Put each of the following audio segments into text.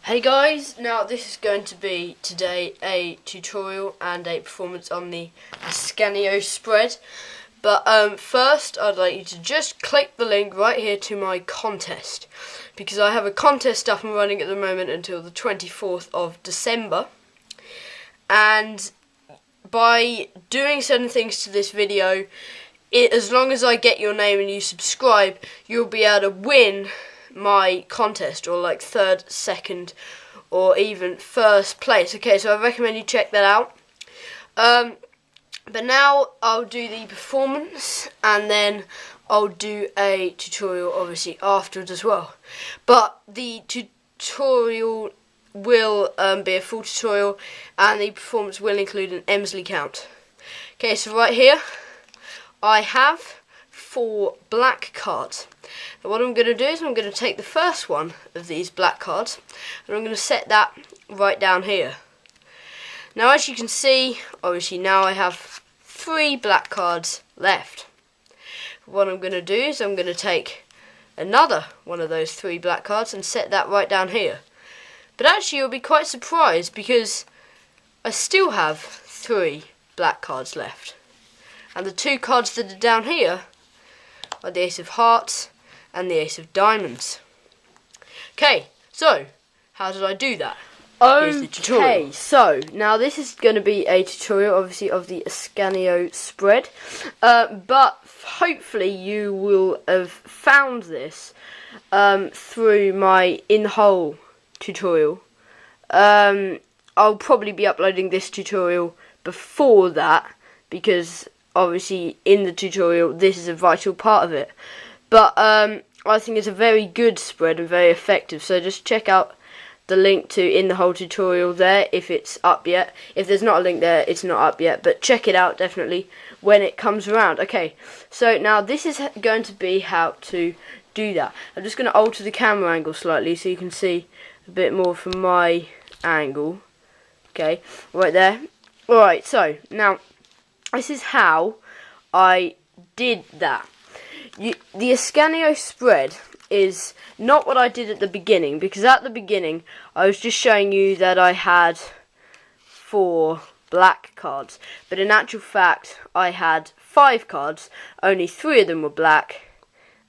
Hey guys, now this is going to be today a tutorial and a performance on the Ascanio Spread. But first I'd like you to just click the link right here to my contest, because I have a contest up and running at the moment until the 24th of December. And by doing certain things to this video, as long as I get your name and you subscribe, you'll be able to win my contest, or like third, second, or even first place. Okay, so I recommend you check that out. But now I'll do the performance, and then I'll do a tutorial obviously afterwards as well. But the tutorial will be a full tutorial, and the performance will include an Elmsley count. Okay, so right here I have 4 black cards. And what I'm going to do is I'm going to take the first one of these black cards and I'm going to set that right down here. Now, as you can see, obviously now I have 3 black cards left. What I'm going to do is I'm going to take another one of those 3 black cards and set that right down here. But actually you'll be quite surprised, because I still have 3 black cards left. And the 2 cards that are down here are the Ace of Hearts and the Ace of Diamonds. Okay, so how did I do that? Here's the tutorial. Okay, so now this is going to be a tutorial obviously of the Ascanio Spread, but hopefully you will have found this through my in-hole tutorial. I'll probably be uploading this tutorial before that, because obviously in the tutorial this is a vital part of it. But I think it's a very good spread and very effective, so just check out the link to in the whole tutorial there if it's up yet. If there's not a link there, it's not up yet, but check it out definitely when it comes around. Okay, so now this is going to be how to do that. I'm just going to alter the camera angle slightly so you can see a bit more from my angle. Okay, right there. Alright, so now this is how I did that. The Ascanio Spread is not what I did at the beginning, because at the beginning I was just showing you that I had 4 black cards, but in actual fact I had 5 cards, only 3 of them were black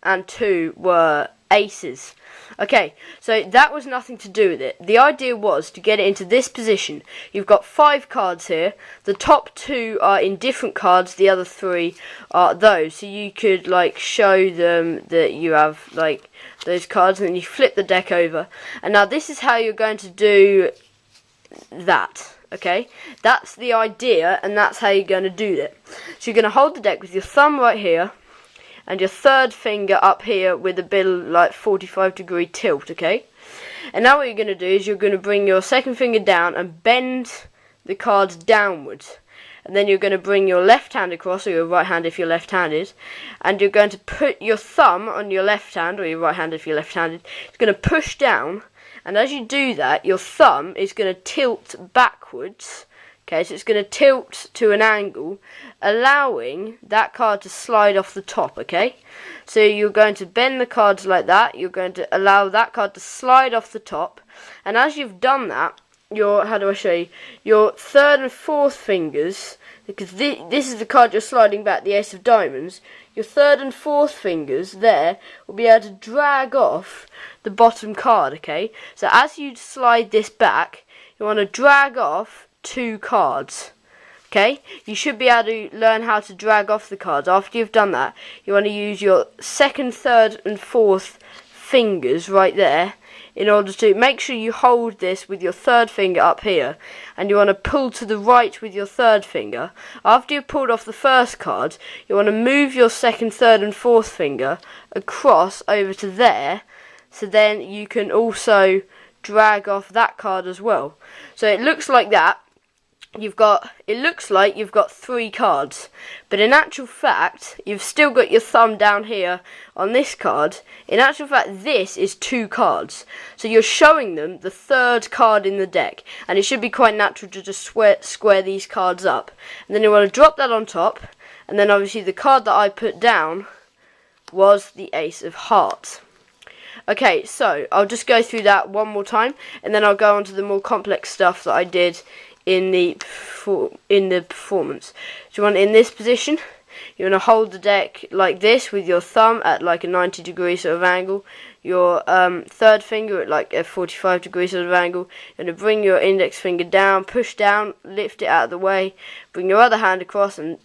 and 2 were aces. Okay, so that was nothing to do with it. The idea was to get it into this position. You've got 5 cards here. The top 2 are in different cards, the other 3 are those. So you could like show them that you have like those cards, and then you flip the deck over. And now this is how you're going to do that. Okay, that's the idea, and that's how you're going to do it. So you're going to hold the deck with your thumb right here, and your third finger up here with a bit of like 45-degree tilt, okay? And now what you're going to do is you're going to bring your second finger down and bend the cards downwards. And then you're going to bring your left hand across, or your right hand if you're left-handed, and you're going to put your thumb on your left hand, or your right hand if you're left-handed. It's going to push down, and as you do that, your thumb is going to tilt backwards. Okay, so it's going to tilt to an angle, allowing that card to slide off the top, okay? So you're going to bend the cards like that, you're going to allow that card to slide off the top, and as you've done that, how do I show you? Your third and fourth fingers, because this is the card you're sliding back, the Ace of Diamonds, your third and fourth fingers there will be able to drag off the bottom card, okay? So as you slide this back, you want to drag off 2 cards. Okay, you should be able to learn how to drag off the cards. After you've done that, you want to use your second, third and fourth fingers right there in order to make sure you hold this with your third finger up here, and you want to pull to the right with your third finger. After you've pulled off the first card, you want to move your second, third and fourth finger across over to there, so then you can also drag off that card as well. So it looks like that. It looks like you've got 3 cards, but in actual fact you've still got your thumb down here on this card. In actual fact this is 2 cards, so you're showing them the 3rd card in the deck, and it should be quite natural to just square these cards up, and then you want to drop that on top, and then obviously the card that I put down was the Ace of Hearts. Okay, so I'll just go through that one more time, and then I'll go on to the more complex stuff that I did in the performance. So you want in this position, you want to hold the deck like this with your thumb at like a 90-degree sort of angle, your third finger at like a 45-degree sort of angle. You're going to bring your index finger down, push down, lift it out of the way, bring your other hand across and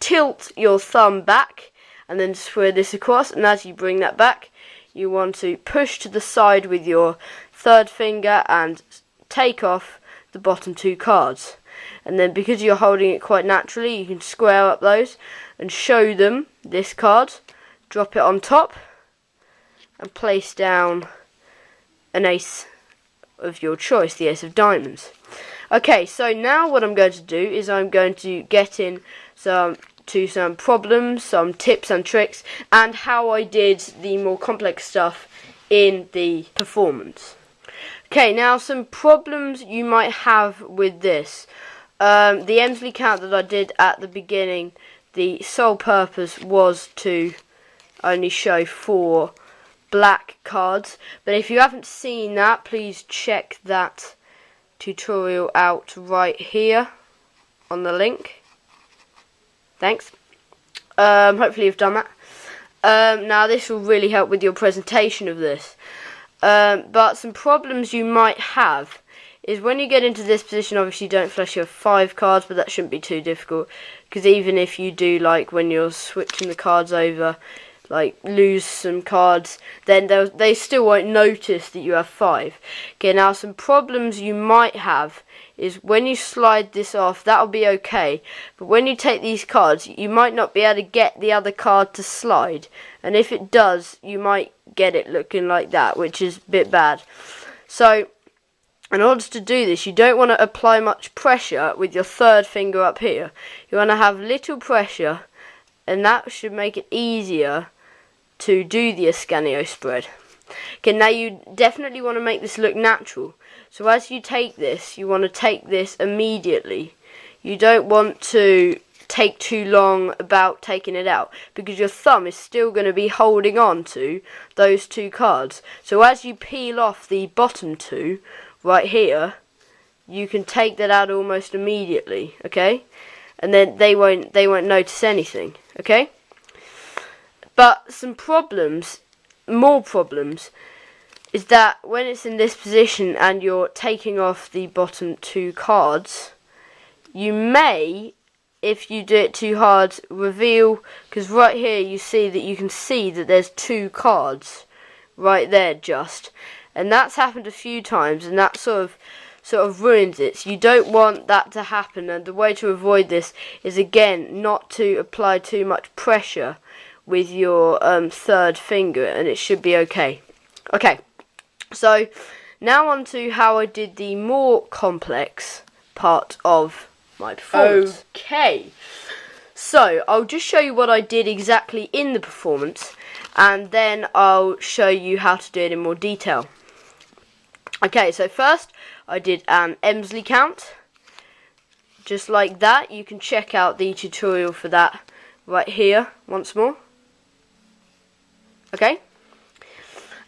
tilt your thumb back, and then spread this across. And as you bring that back, you want to push to the side with your third finger and take off the bottom 2 cards. And then because you're holding it quite naturally, you can square up those and show them this card, drop it on top and place down an ace of your choice, the ace of diamonds. Okay, so now what I'm going to do is I'm going to get in some problems, some tips and tricks, and how I did the more complex stuff in the performance. Okay, now some problems you might have with this. The Elmsley count that I did at the beginning, the sole purpose was to only show 4 black cards, but if you haven't seen that, please check that tutorial out right here on the link. Thanks. Hopefully you've done that. Now this will really help with your presentation of this. But some problems you might have is when you get into this position, obviously don't flush your 5 cards, but that shouldn't be too difficult, because even if you do, like when you're switching the cards over, like lose some cards, then they still won't notice that you have 5. Okay, now some problems you might have is when you slide this off, that'll be okay, but when you take these cards, you might not be able to get the other card to slide, and if it does, you might get it looking like that, which is a bit bad. So in order to do this, you don't want to apply much pressure with your third finger up here. You want to have little pressure, and that should make it easier to do the Ascanio spread. Okay, now you definitely want to make this look natural. So as you take this, you want to take this immediately. You don't want to take too long about taking it out, because your thumb is still going to be holding on to those 2 cards. So as you peel off the bottom 2 right here, you can take that out almost immediately, okay? And then they won't notice anything, okay? But some problems, more problems, is that when it's in this position and you're taking off the bottom 2 cards, you may, if you do it too hard, reveal, because right here you see that you can see that there's 2 cards right there just, and that's happened a few times, and that sort of ruins it. So you don't want that to happen, and the way to avoid this is, again, not to apply too much pressure with your third finger, and it should be okay. Okay, so now on to how I did the more complex part of my performance. Okay, so I'll just show you what I did exactly in the performance, and then I'll show you how to do it in more detail. Okay, so first I did an Elmsley count, just like that. You can check out the tutorial for that right here once more. Okay,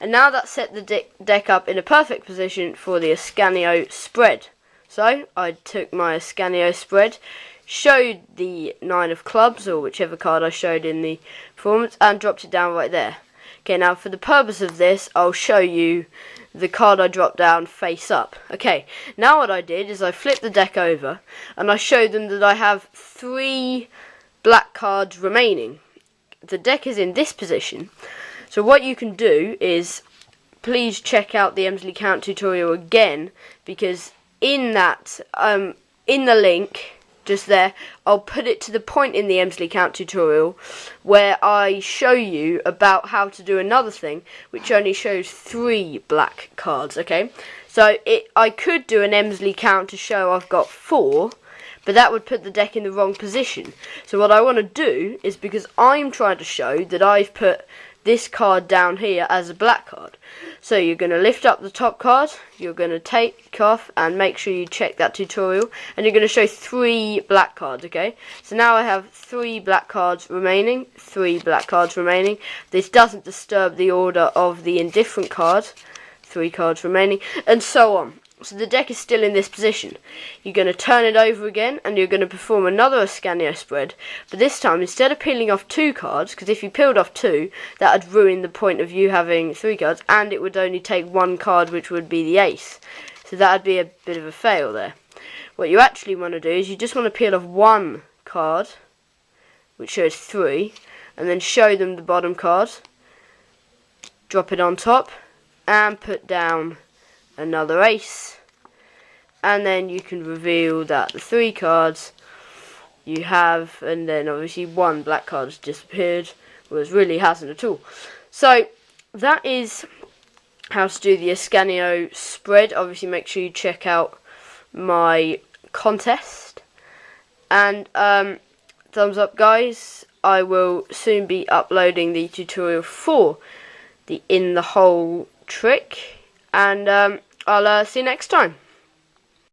and now that's set the deck up in a perfect position for the Ascanio spread. So I took my Ascanio spread, showed the 9 of clubs, or whichever card I showed in the performance, and dropped it down right there. Okay, now for the purpose of this, I'll show you the card I dropped down face up. Okay, now what I did is I flipped the deck over, and I showed them that I have 3 black cards remaining. The deck is in this position. So what you can do is, please check out the Elmsley count tutorial again, because in that, in the link just there, I'll put it to the point in the Elmsley count tutorial where I show you about how to do another thing, which only shows 3 black cards. Okay, so I could do an Elmsley count to show I've got 4, but that would put the deck in the wrong position. So what I want to do is, because I'm trying to show that I've put this card down here as a black card, So you're going to lift up the top card, you're going to take off and make sure you check that tutorial, and you're going to show 3 black cards, okay? So now I have 3 black cards remaining, 3 black cards remaining. This doesn't disturb the order of the indifferent card, 3 cards remaining, and so on. So the deck is still in this position. You're going to turn it over again and you're going to perform another Ascanio spread. But this time, instead of peeling off 2 cards, because if you peeled off 2, that would ruin the point of you having 3 cards, and it would only take 1 card, which would be the ace. So that would be a bit of a fail there. What you actually want to do is you just want to peel off 1 card, which shows 3, and then show them the bottom card, drop it on top, and put down another ace, and then you can reveal that the 3 cards you have, and then obviously 1 black card has disappeared, whereas really hasn't at all. So that is how to do the Ascanio spread. Obviously make sure you check out my contest, and thumbs up guys. I will soon be uploading the tutorial for the in the hole trick, and I'll see you next time.